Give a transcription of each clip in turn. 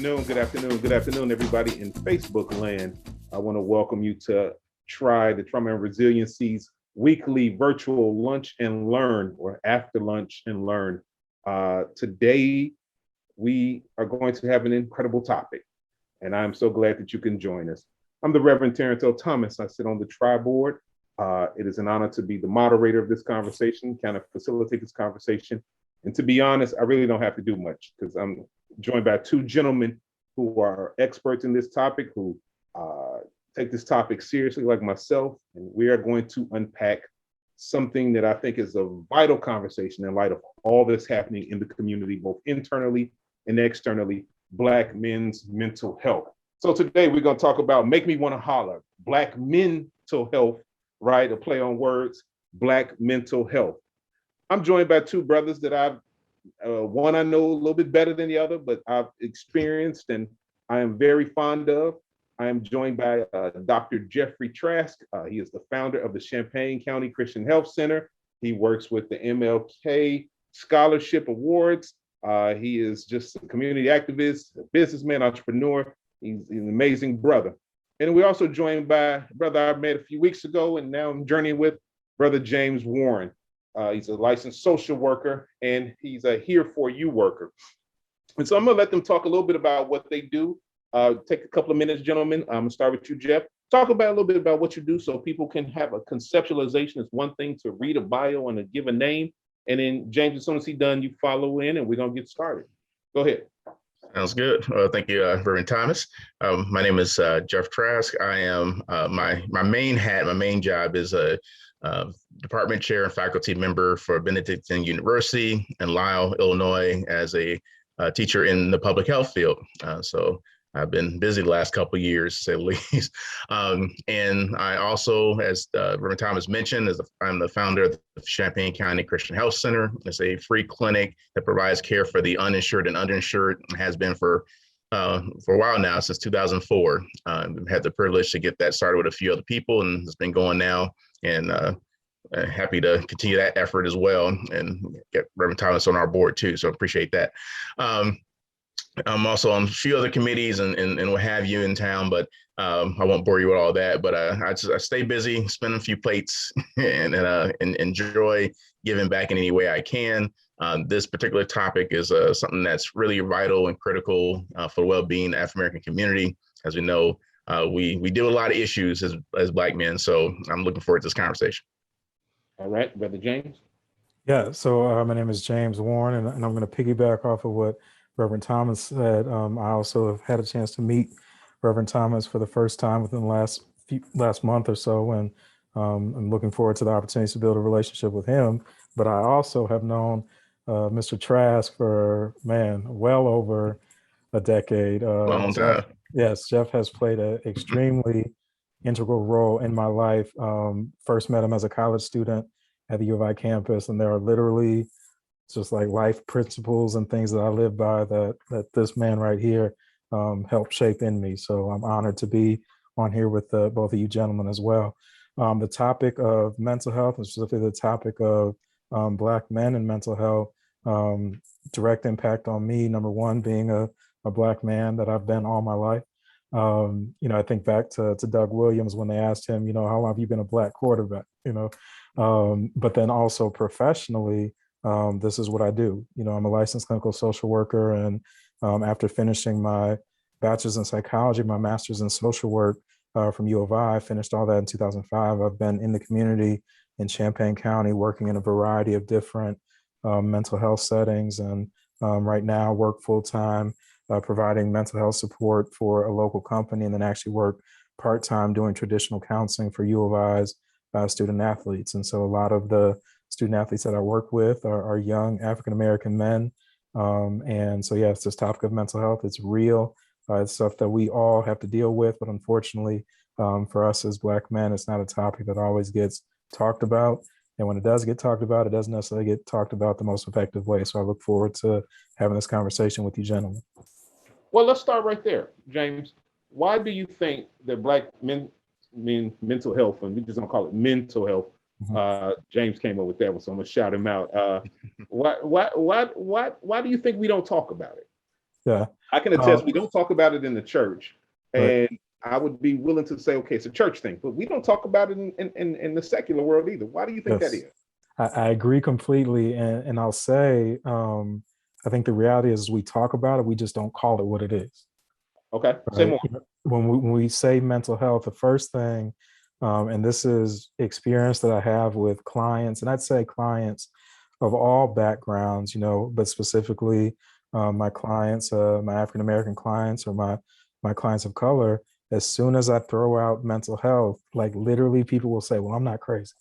Good afternoon, everybody in Facebook land. I want to welcome you to try the Trauma and Resiliency's weekly virtual lunch and learn, or after lunch and learn. Today, we are going to have an incredible topic, and I'm so glad that you can join us. I'm the Reverend Terrance L. I sit on the Tri Board. It is an honor to be the moderator of this conversation, kind of facilitate this conversation. And to be honest, I really don't have to do much because I'm joined by two gentlemen who are experts in this topic, who take this topic seriously like myself. And we are going to unpack something that I think is a vital conversation in light of all that's happening in the community, both internally and externally, Black men's mental health. So today we're going to talk about Make Me Want to Holler, Black mental health, right? A play on words, Black mental health. I'm joined by two brothers that I've, one I know a little bit better than the other, but I've experienced and I am very fond of. I am joined by Dr. Jeffrey Trask. He is the founder of the Champaign County Christian Health Center. He works with the MLK Scholarship Awards. He is just a community activist, a businessman, entrepreneur. He's an amazing brother. And we're also joined by a brother I met a few weeks ago, and now I'm journeying with Brother James Warren. He's a licensed social worker, and he's a Here For You worker. And so I'm gonna let them talk a little bit about what they do. Take a couple of minutes, gentlemen. I'm gonna start with you, Jeff. Talk about a little bit about what you do so people can have a conceptualization. It's one thing to read a bio and to give a name. And then James, as soon as he's done, you follow in and we're gonna get started. Go ahead. Sounds good. Thank you, Reverend Thomas. My name is Jeff Trask. I am my main job is a department chair and faculty member for Benedictine University in Lisle, Illinois, as a teacher in the public health field. So I've been busy the last couple of years, to say the least. And I also, as Reverend Thomas mentioned, I'm the founder of the Champaign County Christian Health Center. It's a free clinic that provides care for the uninsured and underinsured, and has been for a while now, since 2004. I've had the privilege to get that started with a few other people, and it's been going now. And happy to continue that effort as well, and get Reverend Thomas on our board too. So appreciate that. I'm also on a few other committees and what have you in town, but I won't bore you with all that. But I stay busy, spin a few plates, and enjoy giving back in any way I can. This particular topic is something that's really vital and critical for the well-being of the African American community. As we know, we deal with a lot of issues as Black men, so I'm looking forward to this conversation. All right, Brother James. Yeah, so my name is James Warren, and I'm going to piggyback off of what Reverend Thomas said. I also have had a chance to meet Reverend Thomas for the first time within the last month or so, and I'm looking forward to the opportunity to build a relationship with him. But I also have known Mr. Trask for, well over a decade. Long time. Yes, Jeff has played an extremely integral role in my life. First met him as a college student at the U of I campus, and there are literally just like life principles and things that I live by that this man right here helped shape in me. So I'm honored to be on here with both of you gentlemen as well. The topic of mental health, and specifically the topic of Black men and mental health, direct impact on me, number one, being a Black man that I've been all my life. I think back to Doug Williams when they asked him, how long have you been a Black quarterback, but then also professionally, this is what I do. I'm a licensed clinical social worker, and after finishing my bachelor's in psychology, my master's in social work from U of I finished all that in 2005. I've been in the community in Champaign County, working in a variety of different mental health settings, and right now work full-time providing mental health support for a local company, and then actually work part-time doing traditional counseling for U of I's student athletes. And so a lot of the student athletes that I work with are young African-American men. And so, yeah, it's this topic of mental health. It's real. It's stuff that we all have to deal with. But unfortunately, for us as Black men, it's not a topic that always gets talked about. And when it does get talked about, it doesn't necessarily get talked about the most effective way. So I look forward to having this conversation with you gentlemen. Well, let's start right there, James. Why do you think that Black men mental health, and we just don't call it mental health? James came up with that one, so I'm gonna shout him out. Why do you think we don't talk about it? Yeah. I can attest, we don't talk about it in the church. Right. And I would be willing to say, okay, it's a church thing, but we don't talk about it in the secular world either. Why do you think that Yes. is? I agree completely. And I'll say, I think the reality is we talk about it, we just don't call it what it is. Okay, say Right. more. When we say mental health, the first thing, and this is experience that I have with clients, and I'd say clients of all backgrounds, but specifically my clients, my African American clients, or my clients of color. As soon as I throw out mental health, like literally, people will say, "Well, I'm not crazy."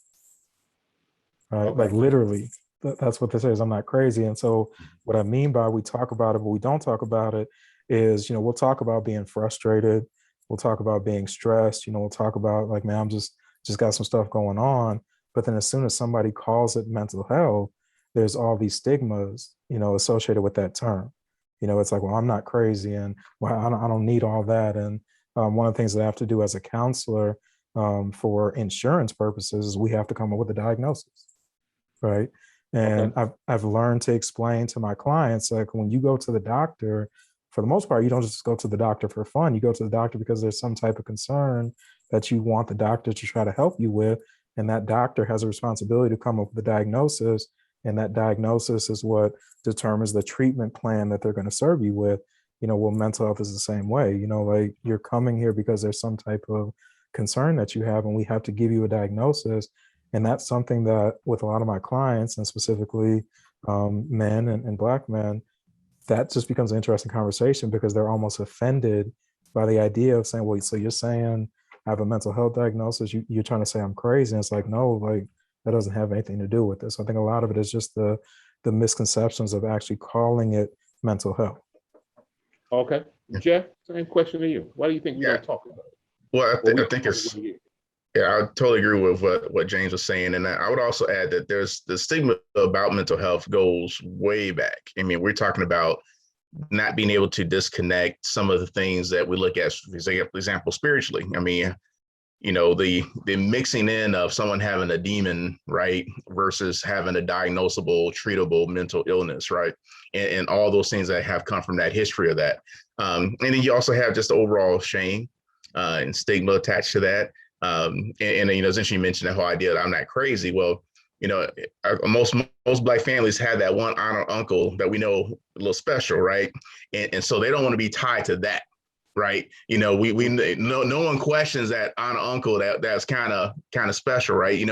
Right? Okay, Like literally, that's what this is. I'm not crazy. And so, what I mean by we talk about it, but we don't talk about it is, we'll talk about being frustrated. We'll talk about being stressed. We'll talk about like, man, I'm just got some stuff going on. But then as soon as somebody calls it mental health, there's all these stigmas, associated with that term. It's like, well, I'm not crazy, and well, I don't need all that. And one of the things that I have to do as a counselor for insurance purposes is we have to come up with a diagnosis. Right. okay, And I've learned to explain to my clients, like when you go to the doctor, for the most part, you don't just go to the doctor for fun. You go to the doctor because there's some type of concern that you want the doctor to try to help you with. And that doctor has a responsibility to come up with a diagnosis. And that diagnosis is what determines the treatment plan that they're going to serve you with. Well, mental health is the same way. Like you're coming here because there's some type of concern that you have, and we have to give you a diagnosis. And that's something that with a lot of my clients, and specifically men and Black men, that just becomes an interesting conversation because they're almost offended by the idea of saying, well, so you're saying I have a mental health diagnosis, you're trying to say I'm crazy. And it's like, no, like that doesn't have anything to do with this. I think a lot of it is just the misconceptions of actually calling it mental health. okay. Jeff, same question to you. Why do you think we Yeah. don't talk about it? Well, Or we I don't think talk it's, about it? yeah, I totally agree with what James was saying. And I would also add that there's the stigma about mental health goes way back. I mean, we're talking about not being able to disconnect some of the things that we look at, for example, spiritually. I mean, the mixing in of someone having a demon, right, versus having a diagnosable, treatable mental illness, right, and all those things that have come from that history of that. And then you also have just overall shame and stigma attached to that. And since you mentioned that whole idea that I'm not crazy, well, most Black families have that one aunt or uncle that we know a little special, right? And so they don't want to be tied to that, right? We no one questions that aunt or uncle that's kind of special, right?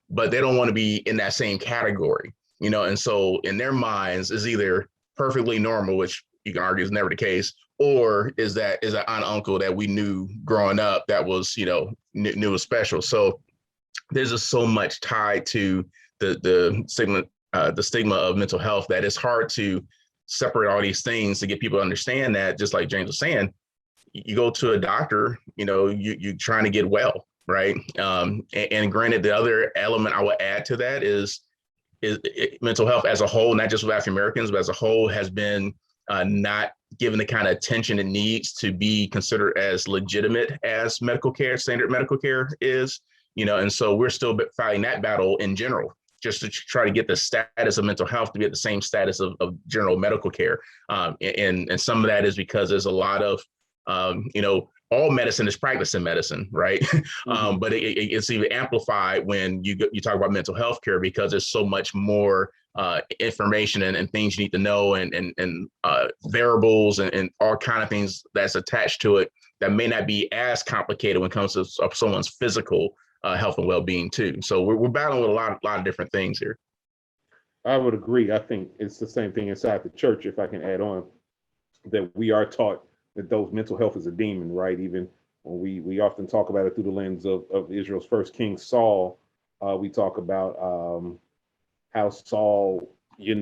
But they don't want to be in that same category, and so in their minds is either perfectly normal, which you can argue is never the case, or is that aunt uncle that we knew growing up that was knew was special. So there's just so much tied to the stigma of mental health that it's hard to separate all these things to get people to understand that. Just like James was saying, you go to a doctor, you're trying to get well, right? And granted, the other element I would add to that is mental health as a whole, not just with African Americans, but as a whole, has been not given the kind of attention it needs to be considered as legitimate as medical care, standard medical care is. And so we're still fighting that battle in general, just to try to get the status of mental health to be at the same status of general medical care. And some of that is because there's a lot of, all medicine is practiced in medicine, right? Mm-hmm. But it's even amplified when you talk about mental health care, because there's so much more information and things you need to know, and variables and all kind of things that's attached to it that may not be as complicated when it comes to someone's physical health and well-being too. So we're battling with a lot of different things here. I would agree. I think it's the same thing inside the church, if I can add on, that we are taught that those mental health is a demon, right? Even when we often talk about it through the lens of Israel's first king, Saul. We talk about how Saul, we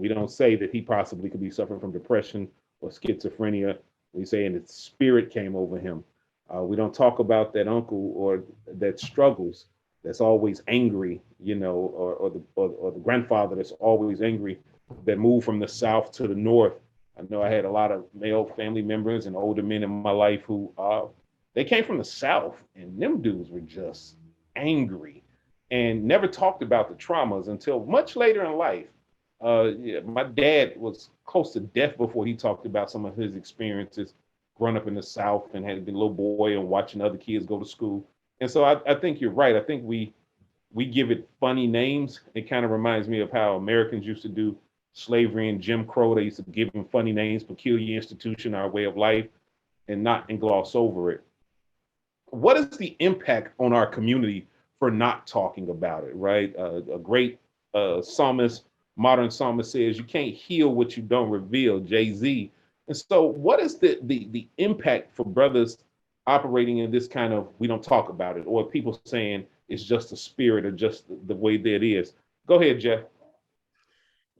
don't say that he possibly could be suffering from depression or schizophrenia. We say in his spirit came over him. We don't talk about that uncle or that struggles, that's always angry, or the grandfather that's always angry, that moved from the south to the north. I know I had a lot of male family members and older men in my life who they came from the south, and them dudes were just angry and never talked about the traumas until much later in life. Yeah, my dad was close to death before he talked about some of his experiences growing up in the South and had been a little boy and watching other kids go to school. And so I think you're right. I think we give it funny names. It kind of reminds me of how Americans used to do slavery and Jim Crow. They used to give them funny names, peculiar institution, our way of life, and gloss over it. What is the impact on our community for not talking about it, right? A great psalmist, modern psalmist says, you can't heal what you don't reveal, Jay-Z. And so what is the impact for brothers operating in this kind of, we don't talk about it, or people saying it's just a spirit or just the way that it is? Go ahead, Jeff.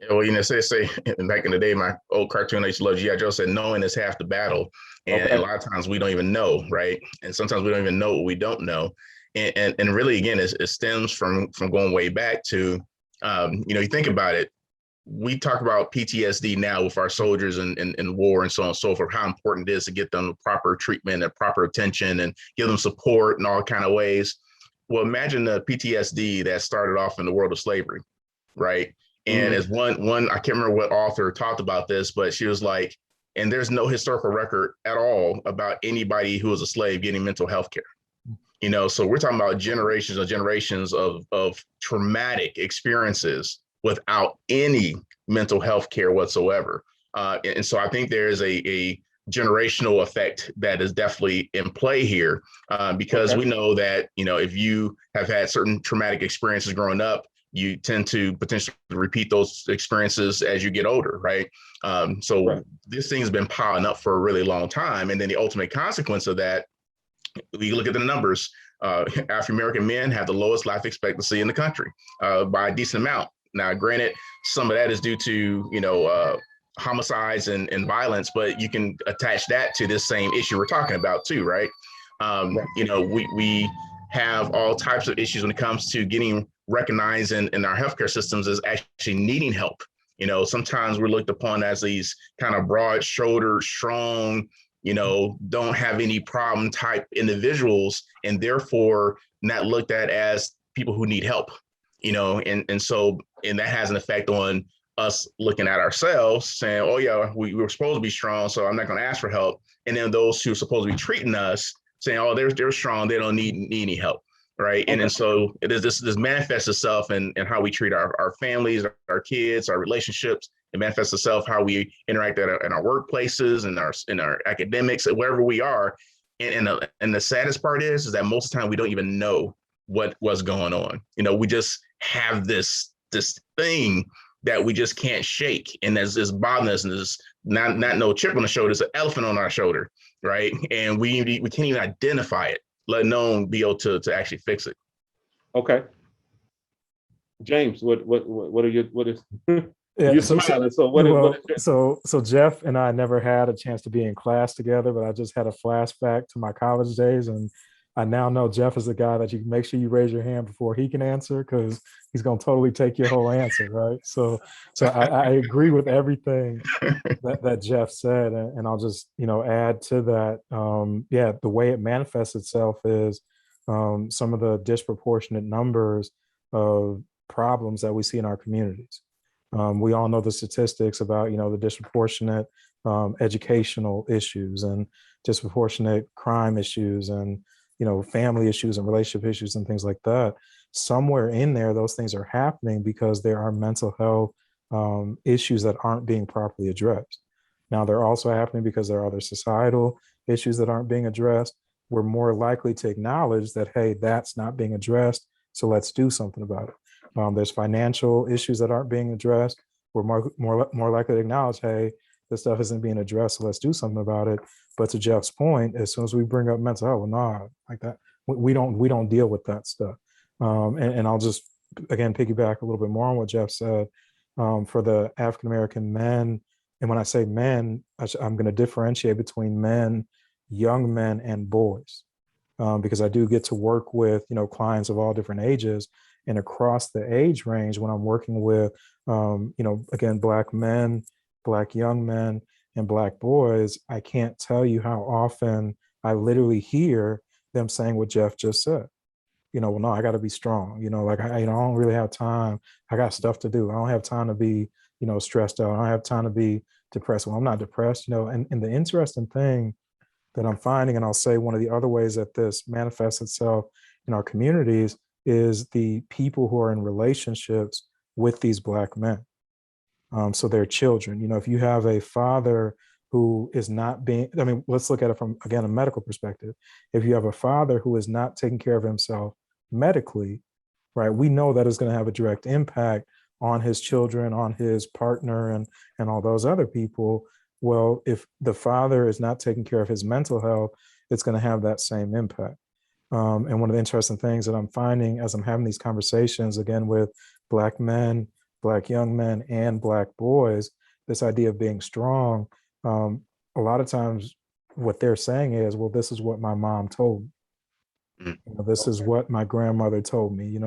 Yeah, well, say back in the day, my old cartoon I used to love, G.I. Joe, said knowing is half the battle. And a Okay. lot of times we don't even know, right? And sometimes we don't even know what we don't know. And really, again, it stems from going way back to, you think about it, we talk about PTSD now with our soldiers in war and so on and so forth, how important it is to get them proper treatment and proper attention and give them support in all kind of ways. Well, imagine the PTSD that started off in the world of slavery, right? And as one, I can't remember what author talked about this, but she was like, and there's no historical record at all about anybody who was a slave getting mental health care. So we're talking about generations and generations of traumatic experiences without any mental health care whatsoever. And so I think there is a generational effect that is definitely in play here, because we know that, if you have had certain traumatic experiences growing up, you tend to potentially repeat those experiences as you get older, right? So this thing's been piling up for a really long time. And then the ultimate consequence of that, we look at the numbers, African-American men have the lowest life expectancy in the country by a decent amount. Now, granted, some of that is due to, homicides and violence, but you can attach that to this same issue we're talking about too, right? We have all types of issues when it comes to getting recognized in our healthcare systems as actually needing help. Sometimes we're looked upon as these kind of broad shouldered, strong, don't have any problem type individuals, and therefore not looked at as people who need help, and that has an effect on us looking at ourselves saying, oh yeah, we were supposed to be strong, so I'm not going to ask for help. And then those who are supposed to be treating us saying, oh, they're strong, they don't need any help. Right. And then so it is this manifests itself in how we treat our families, our kids, our relationships. It manifests itself how we interact in our workplaces and in our academics, wherever we are. And the saddest part is that most of the time we don't even know what's going on. We just have this thing that we just can't shake. And there's this bothering us, and there's not no chip on the shoulder, it's an elephant on our shoulder, right? And we can't even identify it, let alone be able to actually fix it. Okay. James, what is Yeah, you're smiling. So Jeff and I never had a chance to be in class together, but I just had a flashback to my college days, and I now know Jeff is the guy that you make sure you raise your hand before he can answer, because he's going to totally take your whole answer, right? So I agree with everything that Jeff said, and I'll just add to that. The way it manifests itself is some of the disproportionate numbers of problems that we see in our communities. We all know the statistics about the disproportionate educational issues and disproportionate crime issues and family issues and relationship issues and things like that. Somewhere in there, those things are happening because there are mental health issues that aren't being properly addressed. Now, they're also happening because there are other societal issues that aren't being addressed. We're more likely to acknowledge that, hey, that's not being addressed, so let's do something about it. There's financial issues that aren't being addressed. We're more likely to acknowledge, hey, this stuff isn't being addressed, so let's do something about it. But to Jeff's point, as soon as we bring up mental health, well, nah, like that, we don't deal with that stuff. And I'll just again piggyback a little bit more on what Jeff said. For the African American men, and when I say men, I'm going to differentiate between men, young men, and boys, because I do get to work with clients of all different ages. And across the age range, when I'm working with, again, Black men, Black young men, and Black boys, I can't tell you how often I literally hear them saying what Jeff just said. Well, no, I got to be strong. Like I don't really have time. I got stuff to do. I don't have time to be stressed out. I don't have time to be depressed. Well, I'm not depressed, and the interesting thing that I'm finding, and I'll say one of the other ways that this manifests itself in our communities is the people who are in relationships with these Black men. So their children, if you have a father who is not let's look at it from, again, a medical perspective. If you have a father who is not taking care of himself medically, right, we know that is going to have a direct impact on his children, on his partner, and all those other people. Well, if the father is not taking care of his mental health, it's going to have that same impact. And one of the interesting things that I'm finding as I'm having these conversations, again, with Black men, Black young men, and Black boys, this idea of being strong, a lot of times what they're saying is, well, this is what my mom told me. This is what my grandmother told me,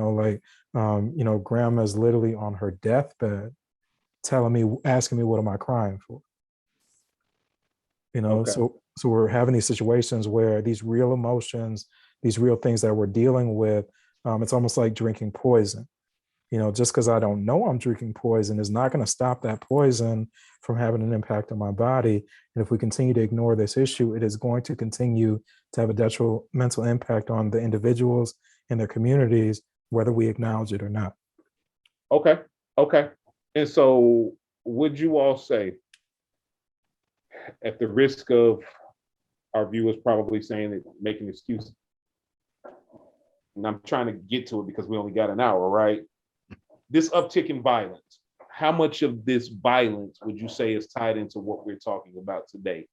grandma's literally on her deathbed asking me, what am I crying for? Okay. So we're having these situations where these real emotions, these real things that we're dealing with, it's almost like drinking poison. Just because I don't know I'm drinking poison is not going to stop that poison from having an impact on my body. And if we continue to ignore this issue, it is going to continue to have a detrimental impact on the individuals and their communities, whether we acknowledge it or not. Okay. And so would you all say, at the risk of our viewers probably saying that, making excuses, and I'm trying to get to it because we only got an hour, right? This uptick in violence, how much of this violence would you say is tied into what we're talking about today?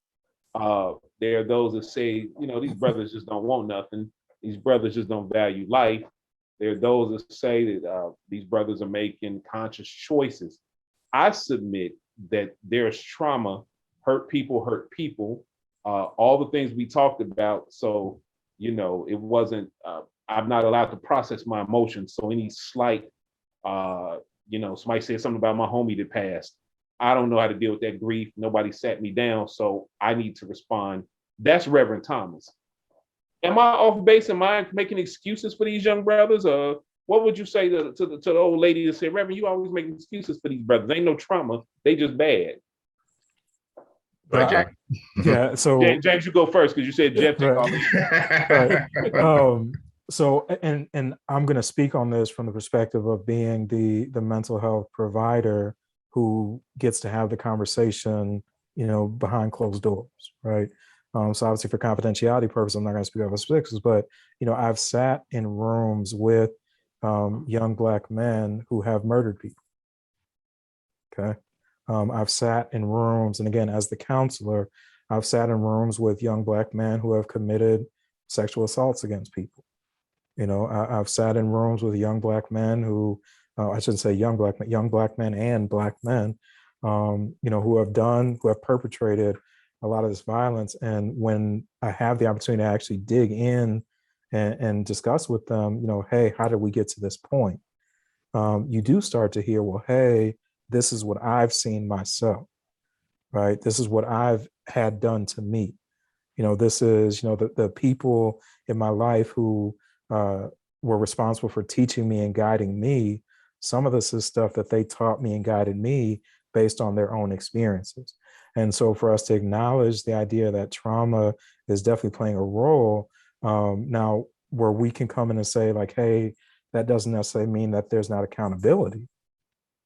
There are those that say, these brothers just don't want nothing. These brothers just don't value life. There are those that say that these brothers are making conscious choices. I submit that there's trauma, hurt people, all the things we talked about. So, it wasn't, I'm not allowed to process my emotions. So any slight, somebody said something about my homie that passed. I don't know how to deal with that grief. Nobody sat me down, so I need to respond. That's Reverend Thomas. Am I off base? Am I making excuses for these young brothers? What would you say to the old lady that said, Reverend, you always making excuses for these brothers? They ain't no trauma. They just bad. Right, Jack. Yeah. So James, you go first because you said Jeff. Right. So, and I'm going to speak on this from the perspective of being the mental health provider who gets to have the conversation, behind closed doors, right? So obviously for confidentiality purposes, I'm not going to speak about specifics, but, I've sat in rooms with young Black men who have murdered people. Okay. I've sat in rooms, and again, as the counselor, I've sat in rooms with young Black men who have committed sexual assaults against people. I've sat in rooms with young Black men who, I shouldn't say young Black men and Black men, who have perpetrated a lot of this violence. And when I have the opportunity to actually dig in and discuss with them, hey, how did we get to this point? You do start to hear, well, hey, this is what I've seen myself, right? This is what I've had done to me. This is, the people in my life who were responsible for teaching me and guiding me. Some of this is stuff that they taught me and guided me based on their own experiences. And so for us to acknowledge the idea that trauma is definitely playing a role, now where we can come in and say like, hey, that doesn't necessarily mean that there's not accountability.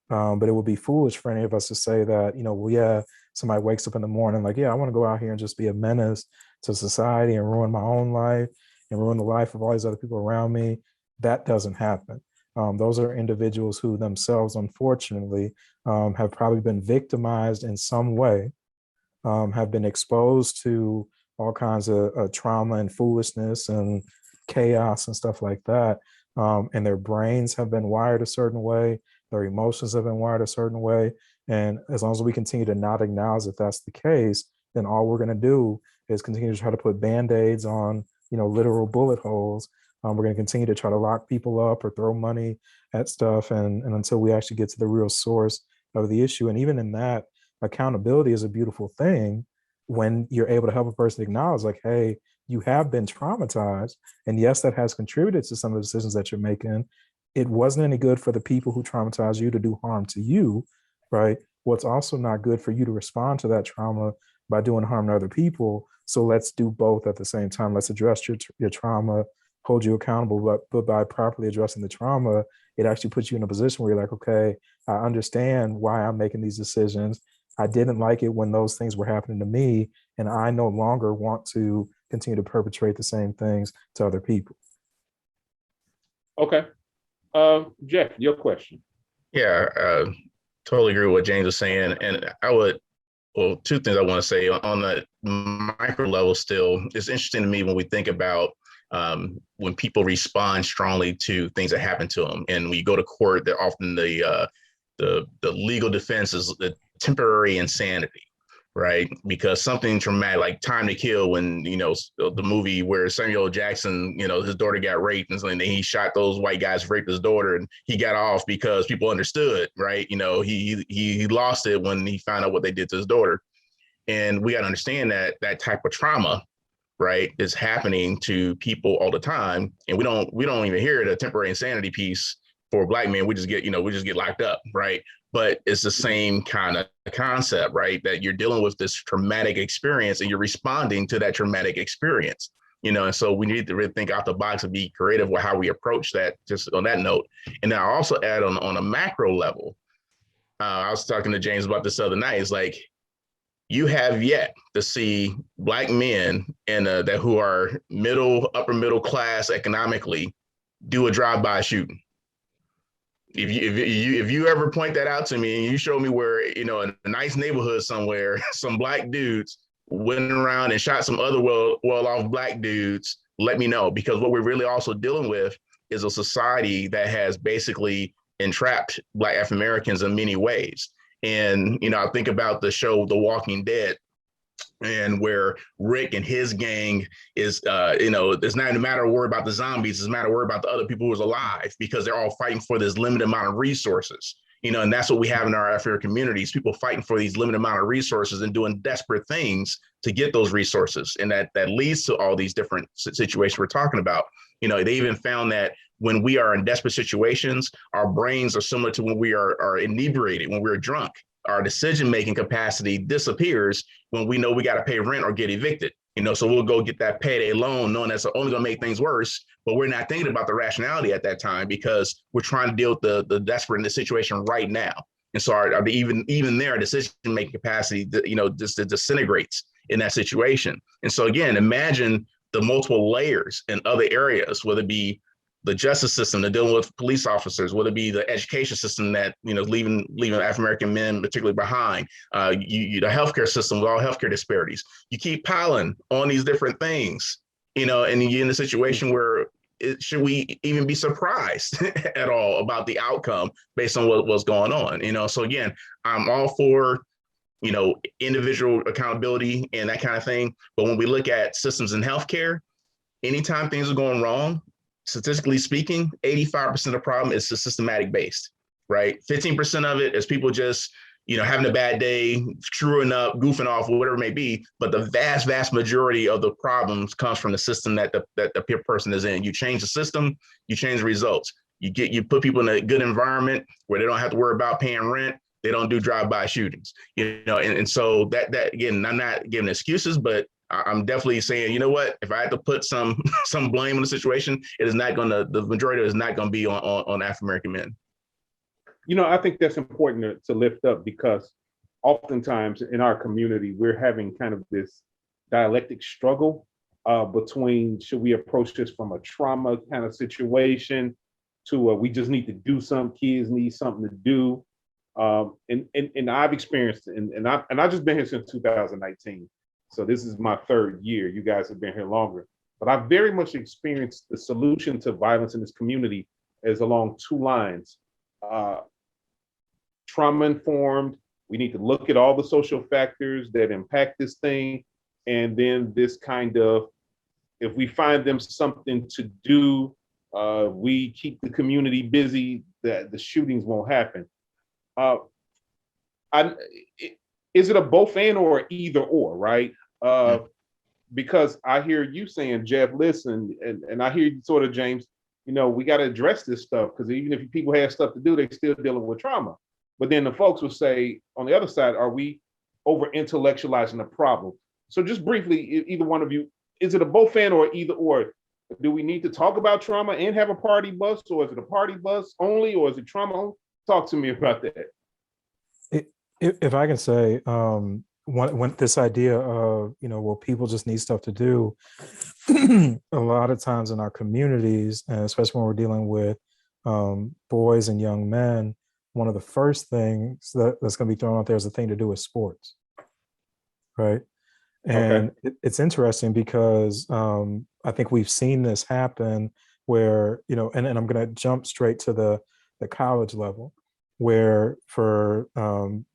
But it would be foolish for any of us to say that, somebody wakes up in the morning like, yeah, I want to go out here and just be a menace to society and ruin my own life and ruin the life of all these other people around me. That doesn't happen. Those are individuals who themselves, unfortunately, have probably been victimized in some way, have been exposed to all kinds of trauma and foolishness and chaos and stuff like that. And their brains have been wired a certain way. Their emotions have been wired a certain way. And as long as we continue to not acknowledge that that's the case, then all we're going to do is continue to try to put Band-Aids on, literal bullet holes. We're going to continue to try to lock people up or throw money at stuff. And until we actually get to the real source of the issue. And even in that, accountability is a beautiful thing when you're able to help a person acknowledge like, hey, you have been traumatized. And yes, that has contributed to some of the decisions that you're making. It wasn't any good for the people who traumatized you to do harm to you. right? What's also not good for you to respond to that trauma by doing harm to other people. So let's do both at the same time. Let's address your trauma, hold you accountable, but by properly addressing the trauma, it actually puts you in a position where you're like, okay, I understand why I'm making these decisions. I didn't like it when those things were happening to me, and I no longer want to continue to perpetrate the same things to other people. Okay. Jeff, your question. Yeah, totally agree with what James was saying. And I would, well, two things I want to say on the micro level still. It's interesting to me when we think about when people respond strongly to things that happen to them. And when you go to court, they're often the legal defense is the temporary insanity, right? Because something traumatic, like Time to Kill, when, the movie where Samuel L. Jackson, his daughter got raped and something, he shot those white guys, raped his daughter, and he got off because people understood, right? He lost it when he found out what they did to his daughter. And we got to understand that that type of trauma, right, is happening to people all the time. And we don't even hear the temporary insanity piece for Black men. We just get locked up, right? But it's the same kind of concept, right? That you're dealing with this traumatic experience and you're responding to that traumatic experience, and so we need to really think out the box and be creative with how we approach that, just on that note. And then I also add on a macro level, I was talking to James about this the other night. It's like, you have yet to see Black men that who are upper middle class economically do a drive-by shooting. If you ever point that out to me and you show me where, in a nice neighborhood somewhere, some Black dudes went around and shot some other well-off Black dudes, let me know. Because what we're really also dealing with is a society that has basically entrapped Black African Americans in many ways. And, I think about the show The Walking Dead, and where Rick and his gang is, it's not a matter of worry about the zombies, it's a matter of worry about the other people who's alive, because they're all fighting for this limited amount of resources. And that's what we have in our African communities, people fighting for these limited amount of resources and doing desperate things to get those resources. And that leads to all these different situations we're talking about. They even found that when we are in desperate situations, our brains are similar to when we are inebriated, when we're drunk. Our decision-making capacity disappears when we know we got to pay rent or get evicted. So we'll go get that payday loan knowing that's only going to make things worse, but we're not thinking about the rationality at that time because we're trying to deal with the desperate in the situation right now. And so even their decision-making capacity, just disintegrates in that situation. And so again, imagine the multiple layers in other areas, whether it be the justice system, they're dealing with police officers, whether it be the education system that, leaving African-American men particularly behind, the healthcare system with all healthcare disparities. You keep piling on these different things, and you're in a situation where should we even be surprised at all about the outcome based on what's going on? So again, I'm all for, individual accountability and that kind of thing. But when we look at systems in healthcare, anytime things are going wrong, statistically speaking, 85% of the problem is systematic based, right? 15% of it is people just, having a bad day, screwing up, goofing off, whatever it may be. But the vast, vast majority of the problems comes from the system that the person is in. You change the system, you change the results. You put people in a good environment where they don't have to worry about paying rent. They don't do drive-by shootings, and so that again, I'm not giving excuses, but I'm definitely saying, you know what, if I had to put some blame on the situation, the majority of it is not going to be on African-American men. I think that's important to lift up, because oftentimes in our community, we're having kind of this dialectic struggle between, should we approach this from a trauma kind of situation to we just need to do something, kids need something to do. And I've experienced it, and I've just been here since 2019. So this is my third year. You guys have been here longer, but I've very much experienced the solution to violence in this community as along two lines. Trauma informed. We need to look at all the social factors that impact this thing. And then this kind of, if we find them something to do, we keep the community busy, that the shootings won't happen. Is it a both and or either or, right? Because I hear you saying, Jeff, listen, and I hear you sort of, James, we got to address this stuff, because even if people have stuff to do, they're still dealing with trauma. But then the folks will say on the other side, are we over intellectualizing the problem? So just briefly, either one of you, is it a both fan or either or? Do we need to talk about trauma and have a party bus, or is it a party bus only, or is it trauma only? Talk to me about that. If I can say, when this idea of, well, people just need stuff to do, a lot of times in our communities, and especially when we're dealing with boys and young men, one of the first things that's going to be thrown out there is a thing to do with sports, right? And it's interesting because I think we've seen this happen where, and I'm going to jump straight to the college level, where for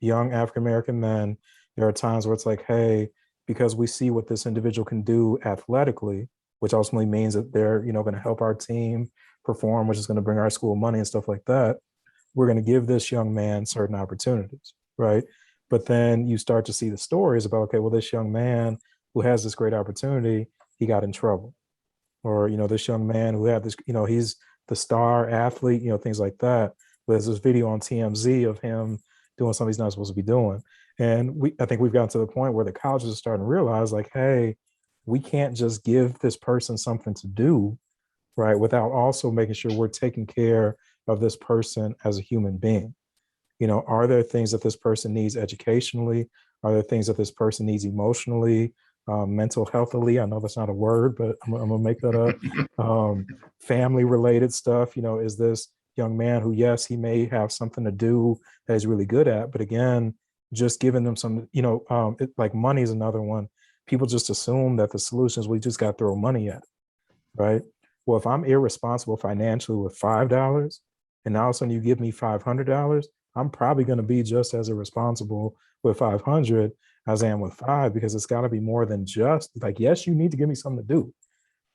young African-American men, there are times where it's like, hey, because we see what this individual can do athletically, which ultimately means that they're, going to help our team perform, which is going to bring our school money and stuff like that, we're going to give this young man certain opportunities, right? But then you start to see the stories about, okay, well, this young man who has this great opportunity, he got in trouble. Or, this young man who had this, he's the star athlete, things like that. There's this video on TMZ of him doing something he's not supposed to be doing. And I think we've gotten to the point where the colleges are starting to realize, like, hey, we can't just give this person something to do, right, without also making sure we're taking care of this person as a human being. Are there things that this person needs educationally? Are there things that this person needs emotionally, mental healthily? I know that's not a word, but I'm gonna make that up. Family related stuff. Is this young man who, yes, he may have something to do that he's really good at, but again, just giving them some, like money is another one. People just assume that the solution is we just got to throw money at it, right? Well, if I'm irresponsible financially with $5 and now all of a sudden you give me $500, I'm probably going to be just as irresponsible with 500 as I am with 5, because it's got to be more than just like, yes, you need to give me something to do,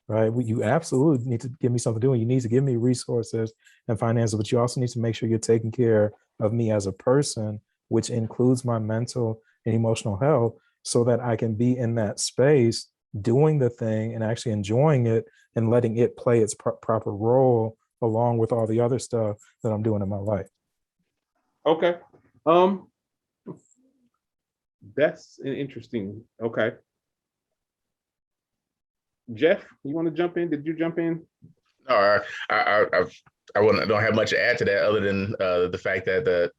right? You absolutely need to give me something to do, and you need to give me resources and finances, but you also need to make sure you're taking care of me as a person, which includes my mental and emotional health, so that I can be in that space doing the thing and actually enjoying it and letting it play its proper role along with all the other stuff that I'm doing in my life. Okay. That's an interesting. Okay. Jeff, you want to jump in? Did you jump in? No, I don't have much to add to that other than the fact that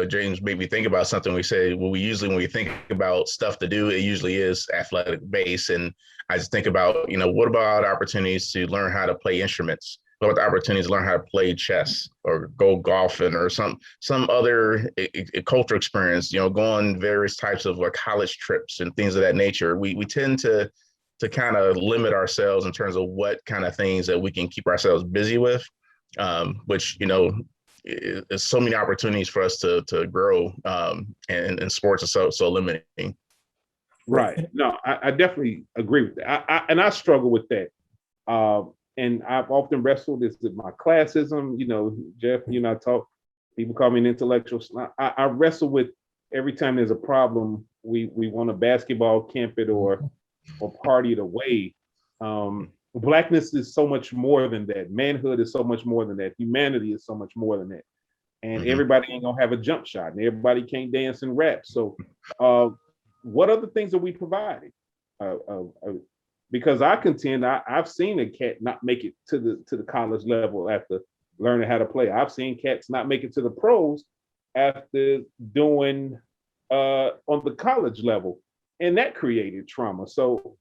James made me think about something. We say, well, when we think about stuff to do, it usually is athletic based. And I just think about, what about opportunities to learn how to play instruments? What about the opportunities to learn how to play chess or go golfing or some other cultural experience, go on various types of college trips and things of that nature. We tend to kind of limit ourselves in terms of what kind of things that we can keep ourselves busy with, which, there's so many opportunities for us to grow, and sports are so limiting. Right. No, I definitely agree with that. I struggle with that. And I've often wrestled this with my classism. Jeff, I talk, people call me an intellectual. I wrestle with every time there's a problem, we want to basketball camp it or party it away. Blackness is so much more than that. Manhood is so much more than that. Humanity is so much more than that. And everybody ain't gonna have a jump shot, and everybody can't dance and rap. So, what other things are we providing? Because I contend I've seen a cat not make it to the college level after learning how to play. I've seen cats not make it to the pros after doing on the college level, and that created trauma. So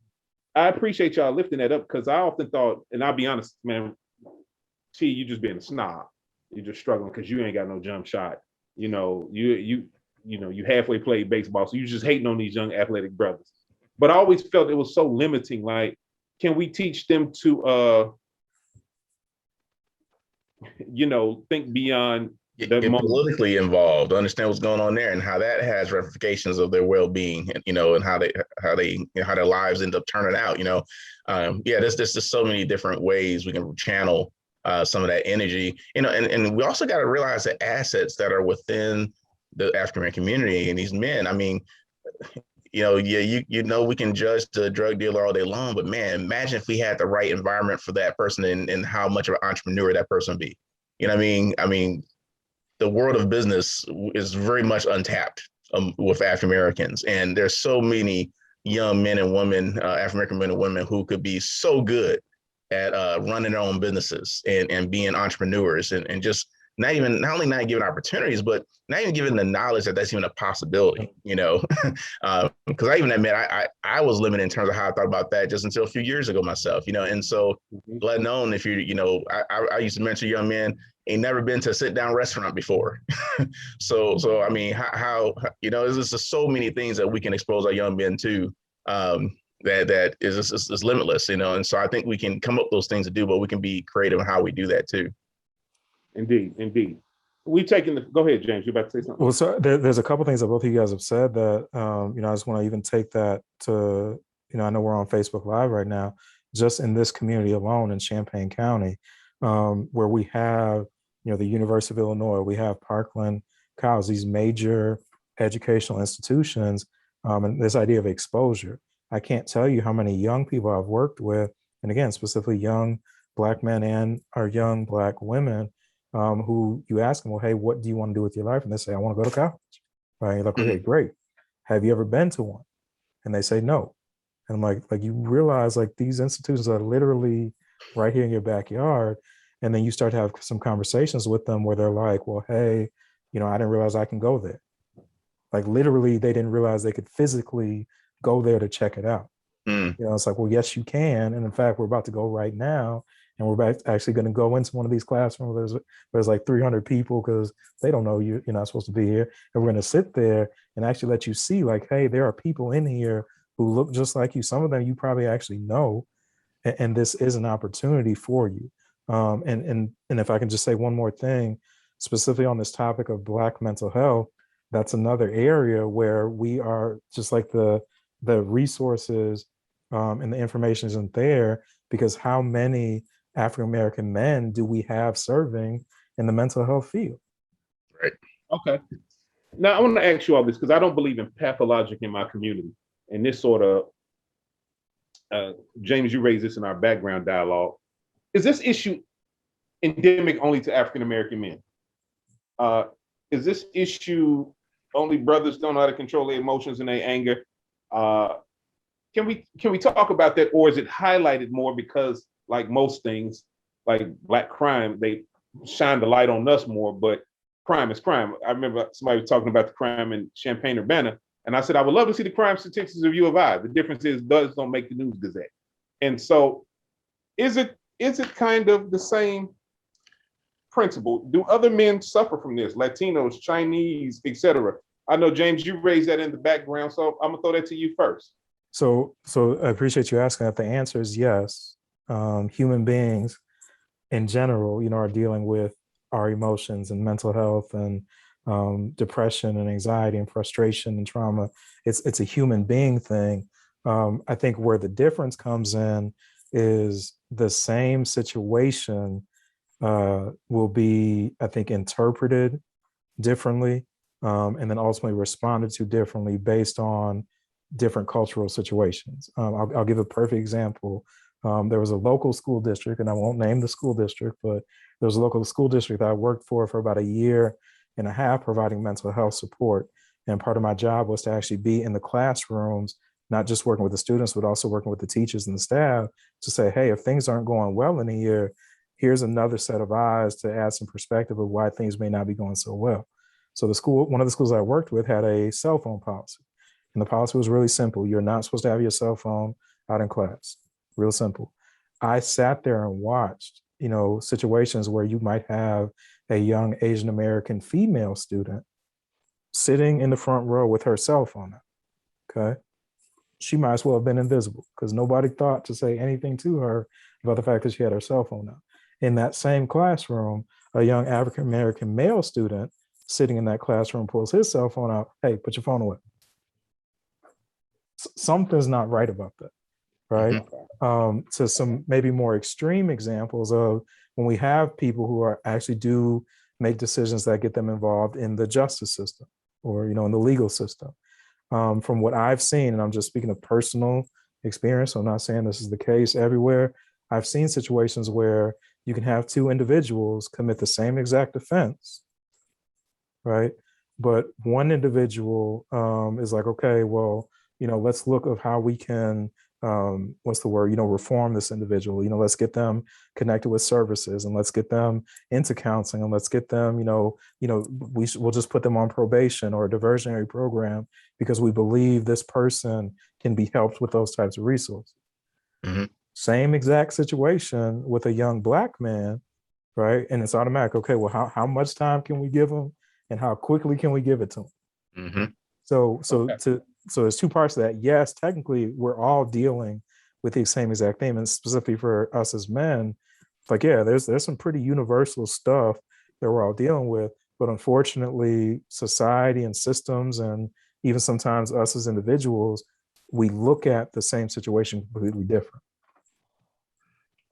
I appreciate y'all lifting that up, because I often thought, and I'll be honest, man, T, you just being a snob. You're just struggling because you ain't got no jump shot. You halfway played baseball, so you just hating on these young athletic brothers. But I always felt it was so limiting. Like, can we teach them to think beyond get politically involved, understand what's going on there and how that has ramifications of their well-being, and how their lives end up turning out. There's just so many different ways we can channel some of that energy, and we also got to realize the assets that are within the African American community and these men. I mean, we can judge the drug dealer all day long, but man, imagine if we had the right environment for that person and how much of an entrepreneur that person would be. I mean, the world of business is very much untapped with African Americans, and there's so many young men and women, African American men and women, who could be so good at running their own businesses and being entrepreneurs, and just not only not given opportunities, but not even given the knowledge that that's even a possibility, you know. Because I even admit I was limited in terms of how I thought about that just until a few years ago myself, you know. And so let alone if I used to mentor young men ain't never been to a sit down restaurant before. So I mean, how there's just so many things that we can expose our young men to. That is limitless, you know. And so I think we can come up with those things to do, but we can be creative in how we do that too. Indeed. Go ahead, James. You're about to say something. Well, so there's a couple things that both of you guys have said that, I just want to even take that to, I know we're on Facebook Live right now, just in this community alone in Champaign County, where we have, the University of Illinois, we have Parkland College, these major educational institutions, and this idea of exposure. I can't tell you how many young people I've worked with, and again, specifically young Black men and or young Black women, who you ask them, well, hey, what do you want to do with your life? And they say, I want to go to college. Right? You're like, okay, great. Have you ever been to one? And they say no. And I'm like you realize like these institutions are literally right here in your backyard. And then you start to have some conversations with them where they're like, well, hey, I didn't realize I can go there. Like literally, they didn't realize they could physically go there to check it out. It's like, well, yes, you can. And in fact, we're about to go right now. And we're actually going to go into one of these classrooms. There's like 300 people because they don't know you're not supposed to be here. And we're going to sit there and actually let you see like, hey, there are people in here who look just like you. Some of them you probably actually know. And this is an opportunity for you. And if I can just say one more thing, specifically on this topic of Black mental health, that's another area where we are just like the resources and the information isn't there, because how many African-American men do we have serving in the mental health field? Right. Okay. Now I want to ask you all this because I don't believe in pathologic in my community. And this sort of, James, you raised this in our background dialogue. Is this issue endemic only to African-American men? Is this issue only brothers don't know how to control their emotions and their anger? Can we talk about that, or is it highlighted more because, like most things, like Black crime, they shine the light on us more, but crime is crime. I remember somebody was talking about the crime in Champaign-Urbana, and I said, I would love to see the crime statistics of U of I. The difference is those don't make the News Gazette. And so is it kind of the same principle? Do other men suffer from this? Latinos, Chinese, etc. I know, James, you raised that in the background, so I'm gonna throw that to you first. So I appreciate you asking that. The answer is yes. Human beings in general, are dealing with our emotions and mental health and depression and anxiety and frustration and trauma. It's a human being thing. I think where the difference comes in is the same situation will be, I think, interpreted differently and then ultimately responded to differently based on different cultural situations. I'll give a perfect example. There was a local school district, and I won't name the school district, but there was a local school district that I worked for about a year and a half providing mental health support. And part of my job was to actually be in the classrooms, not just working with the students, but also working with the teachers and the staff to say, hey, if things aren't going well in a year, here's another set of eyes to add some perspective of why things may not be going so well. So one of the schools I worked with had a cell phone policy. And the policy was really simple. You're not supposed to have your cell phone out in class. Real simple. I sat there and watched, situations where you might have a young Asian American female student sitting in the front row with her cell phone out. Okay. She might as well have been invisible because nobody thought to say anything to her about the fact that she had her cell phone out. In that same classroom, a young African American male student sitting in that classroom pulls his cell phone out. Hey, put your phone away. Something's not right about that, right? To some maybe more extreme examples of when we have people who are actually do make decisions that get them involved in the justice system or, in the legal system. From what I've seen, and I'm just speaking of personal experience, so I'm not saying this is the case everywhere. I've seen situations where you can have two individuals commit the same exact offense, right? But one individual is like, okay, well, let's look of how we can, what's the word, reform this individual. Let's get them connected with services, and let's get them into counseling, and let's get them, we'll just put them on probation or a diversionary program because we believe this person can be helped with those types of resources. Mm-hmm. Same exact situation with a young Black man, right? And it's automatic. Okay, well, how much time can we give them, and how quickly can we give it to them? Mm-hmm. So there's two parts to that. Yes, technically, we're all dealing with the same exact thing, and specifically for us as men, like, yeah, there's some pretty universal stuff that we're all dealing with. But unfortunately, society and systems, and even sometimes us as individuals, we look at the same situation completely different.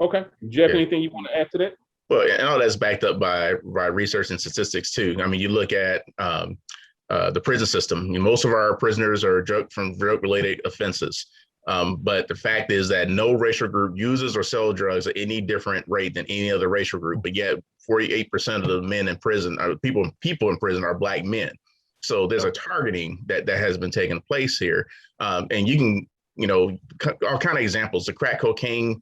Okay, Jeff, anything you want to add to that? Well, and all that's backed up by research and statistics too. I mean, you look at the prison system. Most of our prisoners are drug-related offenses. But the fact is that no racial group uses or sells drugs at any different rate than any other racial group. But yet 48% of the men in prison, people in prison, are Black men. So there's a targeting that has been taking place here. And you can, all kind of examples, the crack cocaine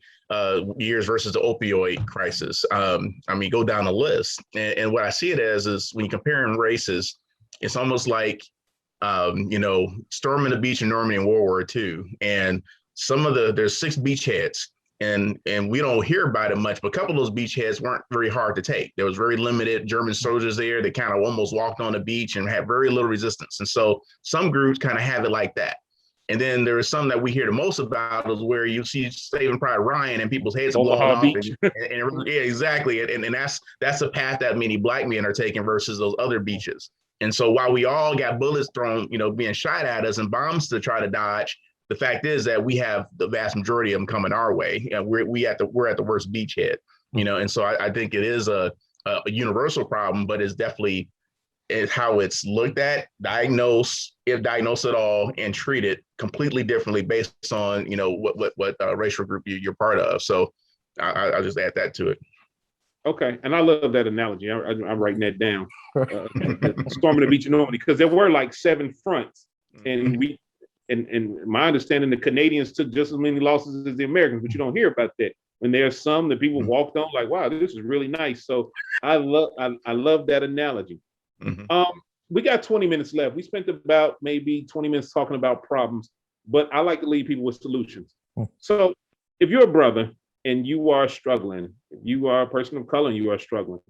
years versus the opioid crisis. I mean, go down the list. And what I see it as is when you're comparing races, it's almost like, storming the beach in Normandy in World War II. And there's 6 beachheads, and we don't hear about it much, but a couple of those beachheads weren't very hard to take. There was very limited German soldiers there that kind of almost walked on the beach and had very little resistance. And so some groups kind of have it like that. And then there is some that we hear the most about is where you see Saving Private Ryan and people's heads are blown off. And yeah, exactly. And that's the path that many Black men are taking versus those other beaches. And so while we all got bullets thrown, being shot at us and bombs to try to dodge, the fact is that we have the vast majority of them coming our way. We're at the worst beachhead, and so I think it is a universal problem, but it's definitely how it's looked at, diagnosed, if diagnosed at all, and treated completely differently based on, what racial group you're part of. So I'll just add that to it. Okay, and I love that analogy. I'm writing that down. Storming the beach in Normandy, because there were like 7 fronts, and and my understanding, the Canadians took just as many losses as the Americans, but you don't hear about that. When there's some that people walked on like, wow, this is really nice. So I love that analogy. Mm-hmm. We got 20 minutes left. We spent about maybe 20 minutes talking about problems, but I like to leave people with solutions. So if you're a brother and you are struggling, if you are a person of color and you are struggling,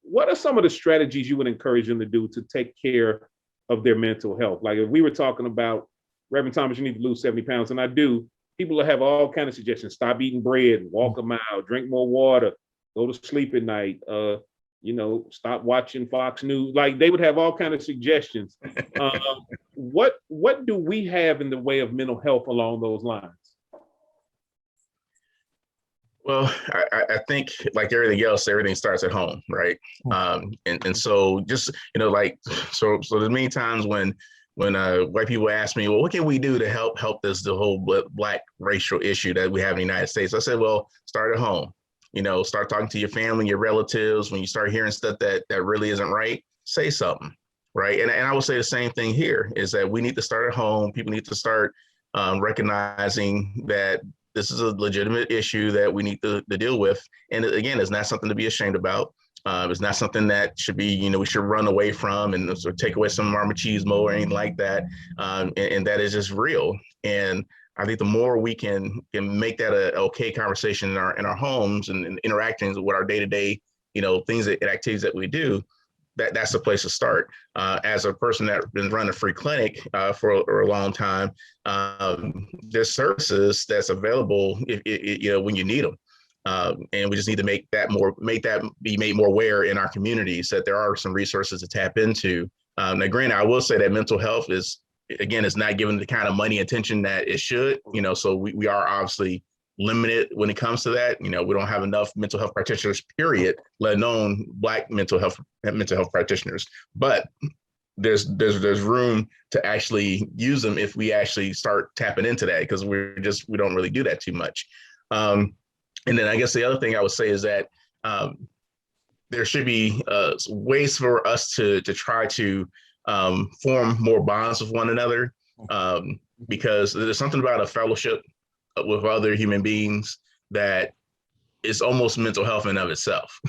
what are some of the strategies you would encourage them to do to take care of their mental health? Like if we were talking about, Reverend Thomas, you need to lose 70 pounds, and I do, people will have all kinds of suggestions. Stop eating bread, walk a mile, drink more water, go to sleep at night, stop watching Fox News. Like they would have all kinds of suggestions. What do we have in the way of mental health along those lines? Well, I think like everything else, everything starts at home, right? And so just, so there's many times when white people ask me, well, what can we do to help the whole Black racial issue that we have in the United States? I said, well, start at home. Start talking to your family, your relatives. When you start hearing stuff that really isn't right, say something, right? And I would say the same thing here is that we need to start at home. People need to start recognizing that this is a legitimate issue that we need to deal with. And again, it's not something to be ashamed about. It's not something that should be, we should run away from and sort of take away some of our machismo or anything like that. And that is just real. And I think the more we can make that a okay conversation in our homes and interacting with our day-to-day, things and activities that we do, that's the place to start. As a person that's been running a free clinic for a long time, there's services that's available when you need them. And we just need to make that be made more aware in our communities that there are some resources to tap into. Now, granted, I will say that mental health is not given the kind of money and attention that it should, so we are obviously limited when it comes to that. We don't have enough mental health practitioners, period, let alone Black mental health practitioners. But there's room to actually use them if we actually start tapping into that, because we don't really do that too much. And then I guess the other thing I would say is that there should be ways for us to try to form more bonds with one another, because there's something about a fellowship with other human beings that is almost mental health in of itself,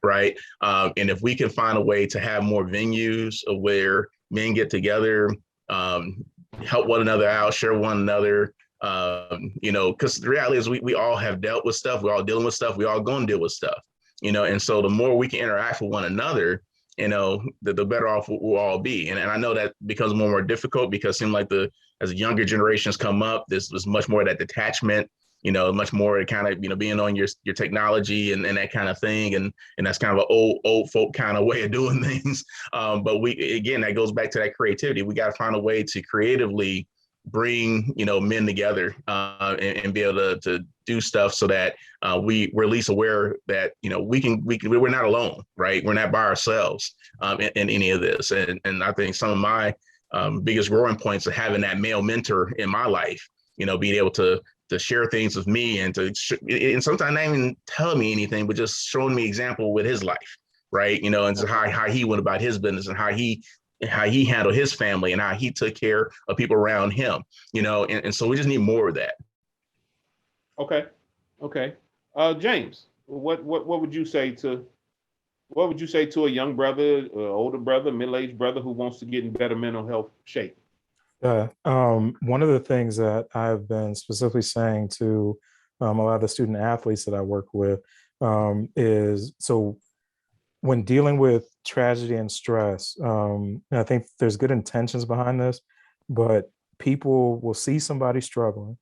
right? And if we can find a way to have more venues of where men get together, help one another out, share one another, because the reality is we all have dealt with stuff, we're all dealing with stuff, we all going to deal with stuff, and so the more we can interact with one another, the better off we'll all be. And I know that becomes more and more difficult because it seems like as the younger generations come up, there's much more of that detachment, much more kind of, being on your technology and that kind of thing. And that's kind of an old folk kind of way of doing things. But that goes back to that creativity. We got to find a way to creatively bring, men together and be able to do stuff so that we're at least aware that, we're not alone, right? We're not by ourselves in any of this. And I think some of my biggest growing points of having that male mentor in my life, being able to share things with me and and sometimes not even tell me anything, but just showing me example with his life, right? And just how he went about his business and how he handled his family and how he took care of people around him, and so we just need more of that. Okay. James, what would you say to a young brother, older brother, middle-aged brother who wants to get in better mental health shape? One of the things that I've been specifically saying to a lot of the student athletes that I work with is, so when dealing with tragedy and stress, and I think there's good intentions behind this, but people will see somebody struggling,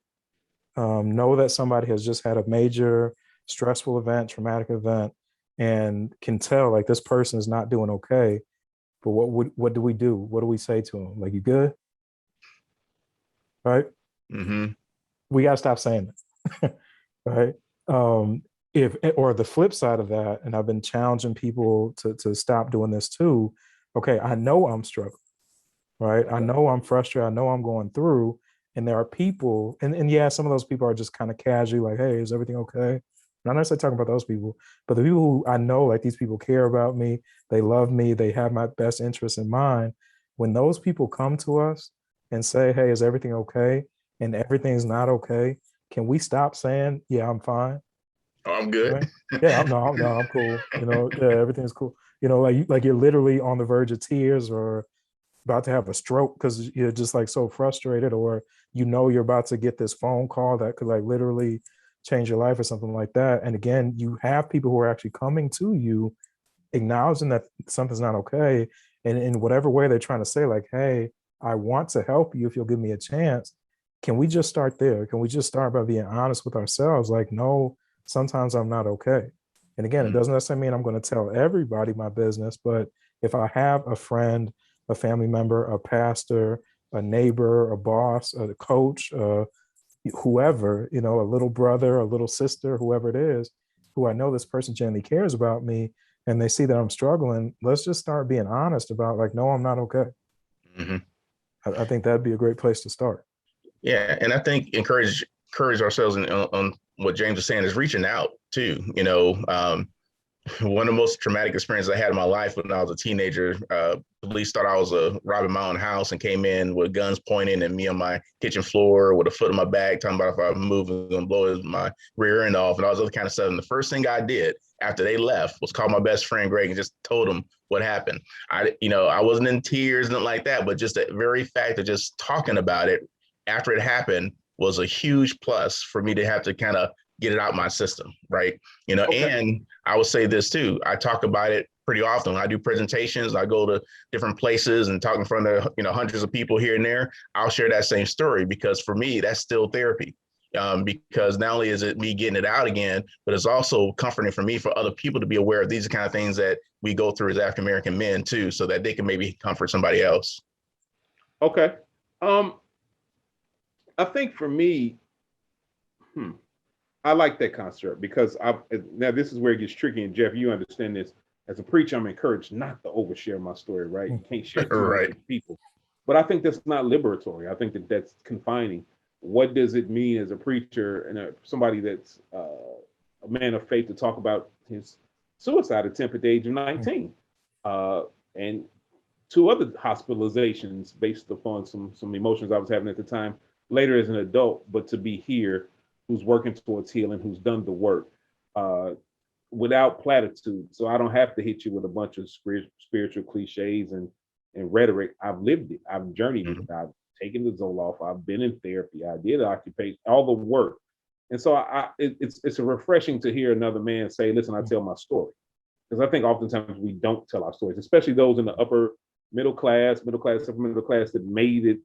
know that somebody has just had a major stressful event, traumatic event, and can tell like this person is not doing okay. But what do we do? What do we say to them? Like, you good? Right? Mm-hmm. We gotta stop saying that. Right? If, or the flip side of that, and I've been challenging people to stop doing this too. Okay, I know I'm struggling, right? I know I'm frustrated. I know I'm going through, and there are people, and yeah, some of those people are just kind of casually like, hey, is everything okay? Not necessarily talking about those people, but the people who I know, like, these people care about me, they love me, they have my best interests in mind. When those people come to us and say, hey, is everything okay? And everything's not okay, can we stop saying, yeah, I'm fine? Oh, I'm good. Right? Yeah, I'm cool. Yeah, everything's cool. Like you're literally on the verge of tears or about to have a stroke because you're just like so frustrated, or you're about to get this phone call that could like literally change your life or something like that. And again, you have people who are actually coming to you, acknowledging that something's not okay. And in whatever way they're trying to say, like, hey, I want to help you if you'll give me a chance. Can we just start there? Can we just start by being honest with ourselves? Like, no, sometimes I'm not okay. And again, it doesn't necessarily mean I'm going to tell everybody my business, but if I have a friend, a family member, a pastor, a neighbor, a boss, a coach, whoever, a little brother, a little sister, whoever it is, who I know this person genuinely cares about me, and they see that I'm struggling, let's just start being honest about like, no, I'm not okay. Mm-hmm. I think that'd be a great place to start. Yeah, and I think encourage ourselves on what James is saying is reaching out too. One of the most traumatic experiences I had in my life when I was a teenager, police thought I was robbing my own house and came in with guns pointing at me on my kitchen floor with a foot on my back, talking about if I move, I'm going to blow my rear end off and all this other kind of stuff. And the first thing I did after they left was call my best friend, Greg, and just told him what happened. I wasn't in tears, nothing like that, but just the very fact of just talking about it after it happened was a huge plus for me to have to kind of get it out my system, right? Okay. And I would say this too, I talk about it pretty often. When I do presentations, I go to different places and talk in front of, hundreds of people here and there. I'll share that same story because for me, that's still therapy. Because not only is it me getting it out again, but it's also comforting for me for other people to be aware of these kind of things that we go through as African-American men too, so that they can maybe comfort somebody else. Okay. I think for me, I like that construct because now this is where it gets tricky. And Jeff, you understand this. As a preacher, I'm encouraged not to overshare my story, right? You can't share too much with people. But I think that's not liberatory. I think that's confining. What does it mean as a preacher and somebody that's a man of faith to talk about his suicide attempt at the age of 19. And 2 other hospitalizations based upon some emotions I was having at the time later as an adult, but to be here, who's working towards healing, who's done the work without platitude. So I don't have to hit you with a bunch of spiritual cliches and rhetoric. I've lived it. I've journeyed it. I've taken the Zoloft. I've been in therapy. I did occupation, all the work. And so it's a refreshing to hear another man say, listen, I tell my story. Because I think oftentimes we don't tell our stories, especially those in the upper middle class, upper middle class that made it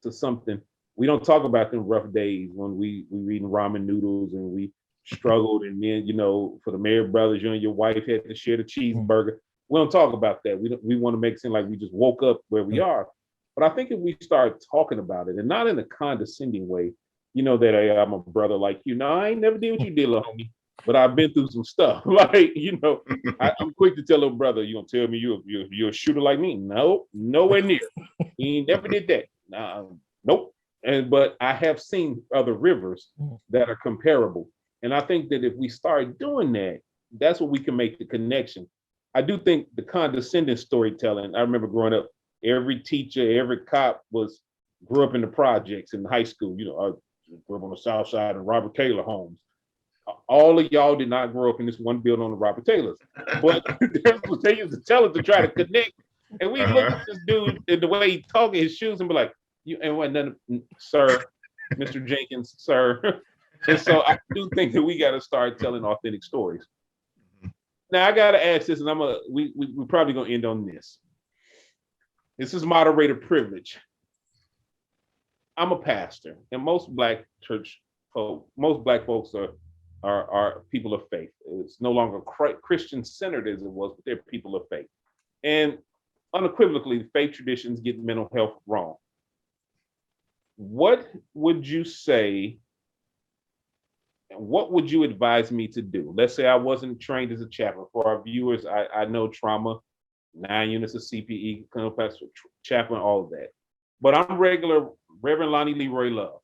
to something. We don't talk about them rough days when we eating ramen noodles and we struggled, and then, you know, for the Married Brothers, you and your wife had to share the cheeseburger. We don't talk about that. We want to make it seem like we just woke up where we are. But I think if we start talking about it, and not in a condescending way, you know, that hey, I'm a brother like you. No, I ain't never did what you did, little homie. But I've been through some stuff. Like, you know, I'm quick to tell a brother, you gonna tell me you're a shooter like me? No, nowhere near. He never did that. Nope. But I have seen other rivers that are comparable. And I think that if we start doing that, that's what we can make the connection. I do think the condescending storytelling, I remember growing up, every teacher, every cop grew up in the projects in high school. You know, I grew up on the South Side in Robert Taylor homes. All of y'all did not grow up in this one building on the Robert Taylors, but they used to tell us to try to connect. And we look at this dude and the way he talk in his shoes and be like, "You ain't what nothing, sir, Mr. Jenkins, sir." And so I do think that we got to start telling authentic stories. Now I got to ask this, and we're probably gonna end on this. This is moderator privilege. I'm a pastor, and most Black folks are people of faith. It's no longer Christian centered as it was, but they're people of faith. And unequivocally, faith traditions get mental health wrong. What would you say, and what would you advise me to do? Let's say I wasn't trained as a chaplain. For our viewers, I know trauma, 9 units of CPE, clinical pastor, chaplain, all of that. But I'm regular Reverend Lonnie Leroy Love.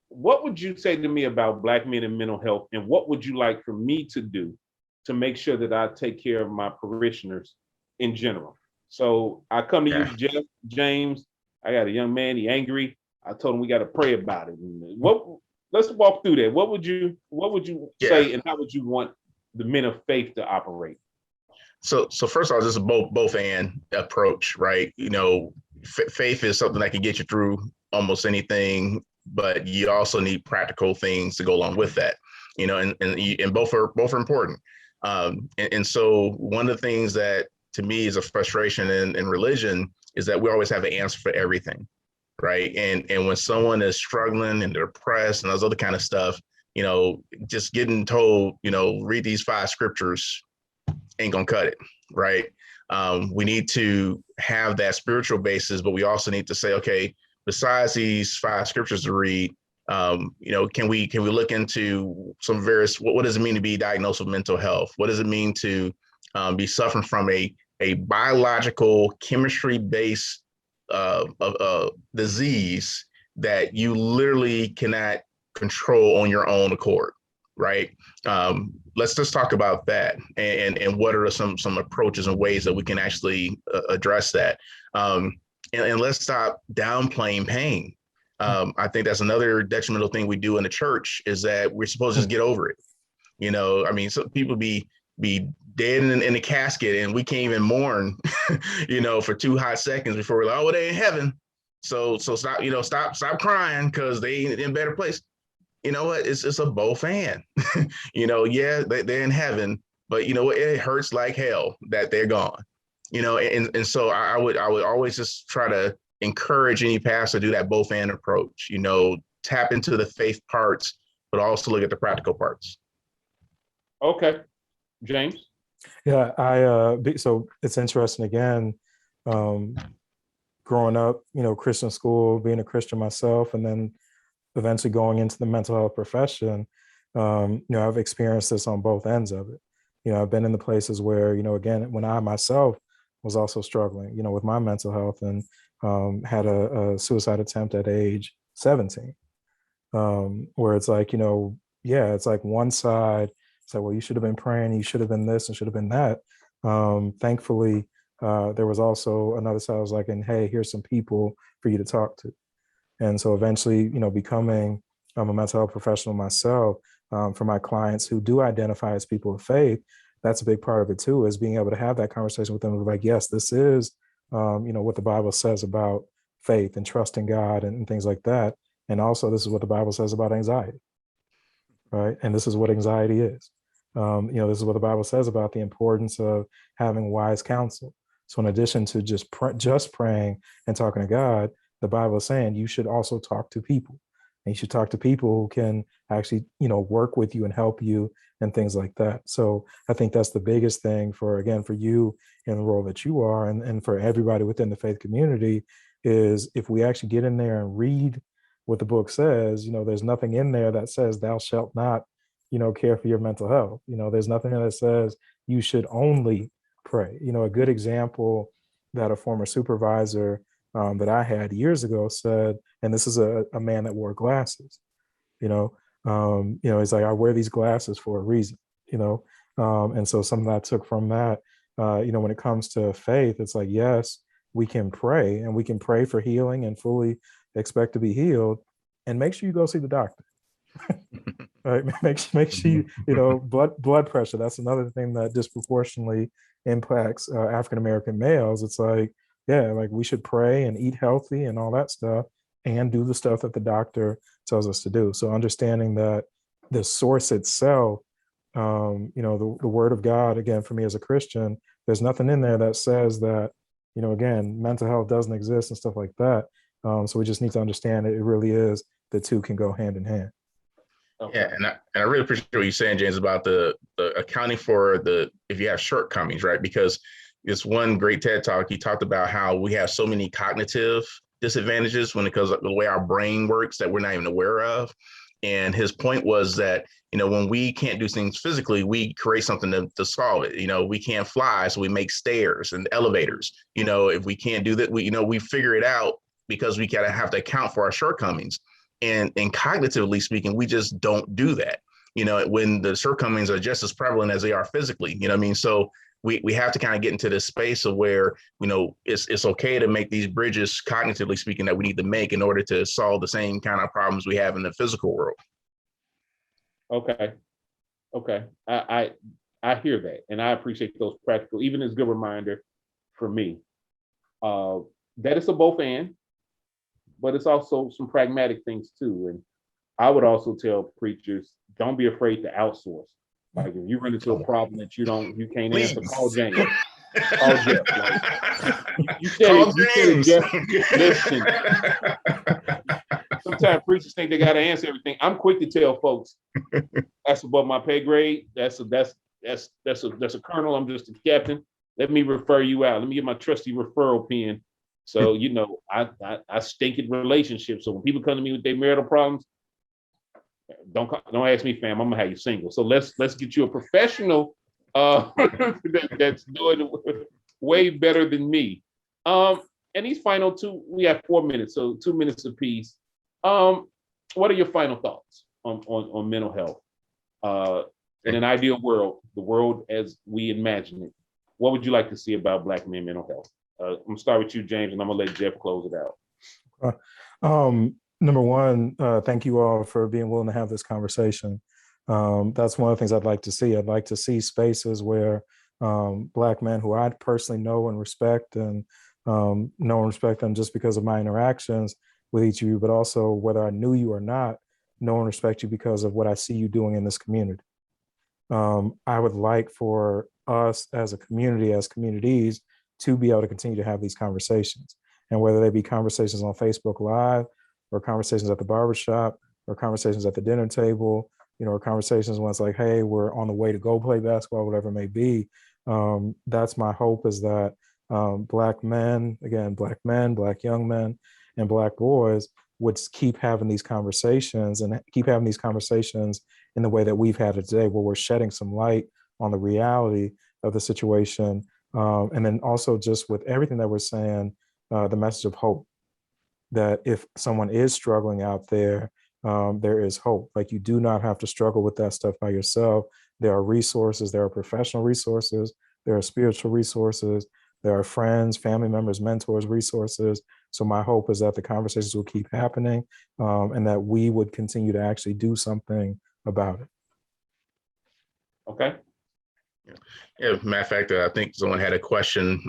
What would you say to me about Black men and mental health, and what would you like for me to do to make sure that I take care of my parishioners in general? So I come to you, Jeff, James. I got a young man, he angry. I told him we got to pray about it. Let's walk through that. What would you say, and how would you want the men of faith to operate? So first of all, just a both and approach, right? You know, faith is something that can get you through almost anything, but you also need practical things to go along with that, you know, and both are important. And so one of the things that to me is a frustration in religion is that we always have an answer for everything, right? And when someone is struggling and they're depressed and those other kind of stuff, you know, just getting told, you know, read these 5 scriptures ain't gonna cut it, right? We need to have that spiritual basis, but we also need to say, okay, besides these 5 scriptures to read, you know, can we look into some various, what does it mean to be diagnosed with mental health? What does it mean to be suffering from a biological chemistry-based disease that you literally cannot control on your own accord, right? Let's just talk about that and what are some approaches and ways that we can actually address that. And let's stop downplaying pain. I think that's another detrimental thing we do in the church is that we're supposed to just get over it. You know, I mean, some people be dead in the casket and we can't even mourn, you know, for 2 hot seconds before we're like, oh, they in heaven. So stop, you know, stop crying because they in a better place. You know what? It's a both and, you know, yeah, they're in heaven, but you know what? It hurts like hell that they're gone. You know, and so I would always just try to encourage any pastor to do that both and approach, you know, tap into the faith parts, but also look at the practical parts. Okay. James? Yeah, so it's interesting again, growing up, you know, Christian school, being a Christian myself, and then eventually going into the mental health profession, you know, I've experienced this on both ends of it. You know, I've been in the places where, you know, again, when I myself was also struggling, you know, with my mental health and had a suicide attempt at age 17, where it's like, you know, yeah, it's like one side say, well, you should have been praying, you should have been this and should have been that. Thankfully, there was also another side. I was like, and hey, here's some people for you to talk to. And so eventually, becoming a mental health professional myself, for my clients who do identify as people of faith, that's a big part of it too, is being able to have that conversation with them. Like, yes, this is, what the Bible says about faith and trusting God and things like that. And also, this is what the Bible says about anxiety, right? And this is what anxiety is. This is what the Bible says about the importance of having wise counsel. So in addition to just praying and talking to God, the Bible is saying you should also talk to people. And you should talk to people who can actually, work with you and help you and things like that. So I think that's the biggest thing for you in the role that you are, and for everybody within the faith community, is if we actually get in there and read what the book says, there's nothing in there that says thou shalt not, care for your mental health. There's nothing that says you should only pray. A good example that a former supervisor that I had years ago said, and this is a man that wore glasses, he's like, I wear these glasses for a reason, and so something that I took from that, when it comes to faith, it's like, yes, we can pray and we can pray for healing and fully expect to be healed, and make sure you go see the doctor. Right? Make sure you, blood pressure. That's another thing that disproportionately impacts African American males. It's like, yeah, like we should pray and eat healthy and all that stuff, and do the stuff that the doctor tells us to do. So understanding that the source itself, the word of God, again, for me as a Christian, there's nothing in there that says that, again, mental health doesn't exist and stuff like that. So we just need to understand that it really is, the two can go hand in hand. Okay. Yeah, and I really appreciate what you're saying, James, about the accounting for if you have shortcomings, right? Because it's one great TED Talk. He talked about how we have so many cognitive disadvantages when it comes to the way our brain works that we're not even aware of. And his point was that, when we can't do things physically, we create something to solve it. We can't fly, so we make stairs and elevators. If we can't do that, we figure it out because we gotta have to account for our shortcomings. And cognitively speaking, we just don't do that, when the shortcomings are just as prevalent as they are physically, So we have to kind of get into this space of where, it's okay to make these bridges, cognitively speaking, that we need to make in order to solve the same kind of problems we have in the physical world. Okay. I hear that, and I appreciate those practical, even as a good reminder for me, that it's a both and, but it's also some pragmatic things too. And I would also tell preachers, don't be afraid to outsource. Like if you run into a problem that you can't answer, call James. Call Jeff. Like, you said it, Jeff. Listen. Sometimes preachers think they got to answer everything. I'm quick to tell folks that's above my pay grade. That's a colonel. I'm just a captain. Let me refer you out. Let me get my trusty referral pen. So I stink at relationships. So when people come to me with their marital problems, don't ask me, fam. I'm gonna have you single. So let's get you a professional that's doing way better than me. And these final two, we have 4 minutes, so 2 minutes apiece. What are your final thoughts on mental health? In an ideal world, the world as we imagine it, what would you like to see about Black men mental health? I'm gonna start with you, James, and I'm gonna let Jeff close it out. Number one, thank you all for being willing to have this conversation. That's one of the things I'd like to see. I'd like to see spaces where Black men who I personally know and respect, and know and respect them just because of my interactions with each of you, but also whether I knew you or not, know and respect you because of what I see you doing in this community. I would like for us as a community, as communities, to be able to continue to have these conversations. And whether they be conversations on Facebook Live, or conversations at the barbershop, or conversations at the dinner table, or conversations when it's like, hey, we're on the way to go play basketball, whatever it may be. That's my hope, is that Black men, Black young men, and Black boys would keep having these conversations, and keep having these conversations in the way that we've had it today, where we're shedding some light on the reality of the situation. And then also just with everything that we're saying, the message of hope, that if someone is struggling out there, there is hope. Like, you do not have to struggle with that stuff by yourself. there are resources, there are professional resources, there are spiritual resources, there are friends, family members, mentors, resources. So my hope is that the conversations will keep happening, and that we would continue to actually do something about it. Okay. Yeah, matter of fact, I think someone had a question,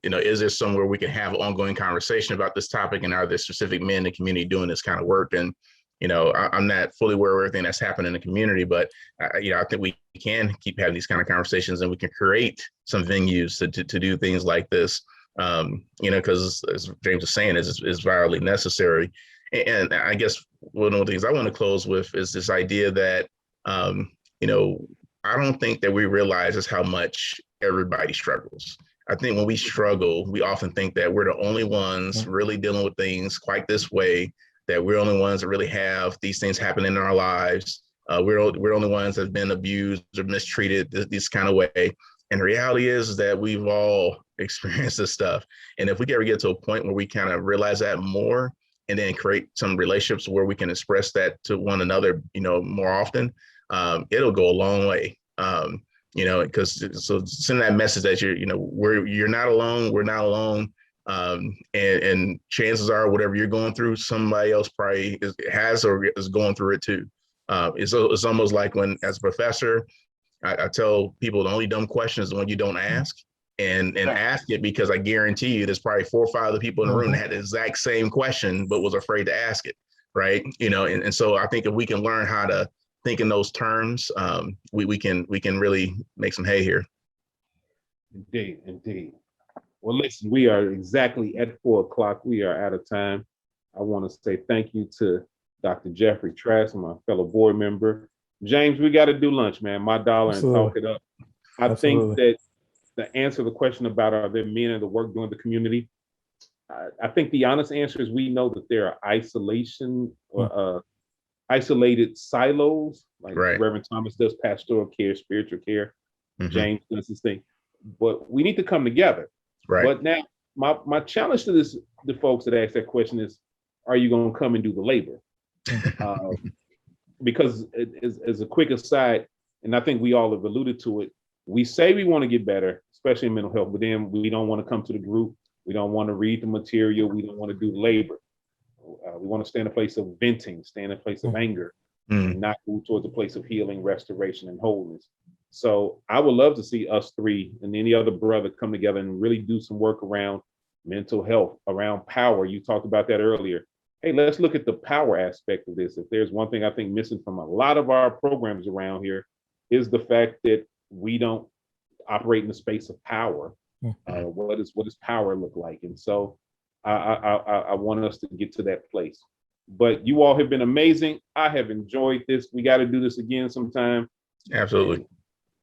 is there somewhere we can have ongoing conversation about this topic, and are there specific men in the community doing this kind of work? And, I'm not fully aware of everything that's happening in the community, but, I think we can keep having these kind of conversations, and we can create some venues to do things like this, because as James was saying, is vitally necessary. And I guess one of the things I want to close with is this idea that, I don't think that we realize just how much everybody struggles. I think when we struggle, we often think that we're the only ones really dealing with things quite this way, that we're the only ones that really have these things happening in our lives. We're the only ones that have been abused or mistreated this kind of way. And the reality is that we've all experienced this stuff. And if we ever get to a point where we kind of realize that more, and then create some relationships where we can express that to one another, more often, it'll go a long way. Because so send that message that you're not alone, we're not alone. And chances are whatever you're going through, somebody else probably has or is going through it too. It's almost like when, as a professor, I tell people the only dumb question is the one you don't ask. And ask it, because I guarantee you there's probably 4 or 5 other people in the room that had the exact same question but was afraid to ask it, right? And so I think if we can learn how to think in those terms, we can really make some hay here. Indeed. Well, listen, we are exactly at 4 o'clock. We are out of time. I want to say thank you to Dr. Jeffrey Trask, my fellow board member. James, we got to do lunch, man. My dollar. Absolutely. And talk it up. I think that the answer to the question about are there men in the work doing the community, I think the honest answer is we know that there are isolated silos, like Reverend Thomas does pastoral care, spiritual care, James does his thing, but we need to come together. Right. But now my challenge to the folks that ask that question is, are you going to come and do the labor? Because as a quick aside, and I think we all have alluded to it, we say we want to get better, especially in mental health, but then we don't want to come to the group. We don't want to read the material. We don't want to do the labor. We want to stay in a place of venting, stay in a place of anger, and not move towards a place of healing, restoration, and wholeness. So I would love to see us 3 and any other brother come together and really do some work around mental health, around power. You talked about that earlier. Hey, let's look at the power aspect of this. If there's one thing I think missing from a lot of our programs around here is the fact that we don't operate in the space of power. What does power look like? And so I want us to get to that place. But you all have been amazing. I have enjoyed this. We got to do this again sometime. Absolutely.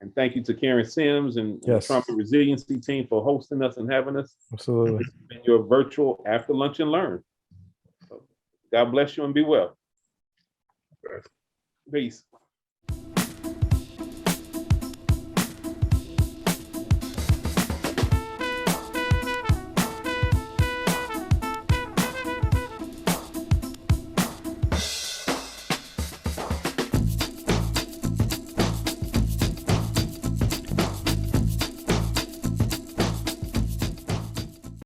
And thank you to Karen Sims and the Trauma Resiliency team for hosting us and having us. Absolutely. This has been your virtual After Lunch and Learn. So God bless you and be well. Peace.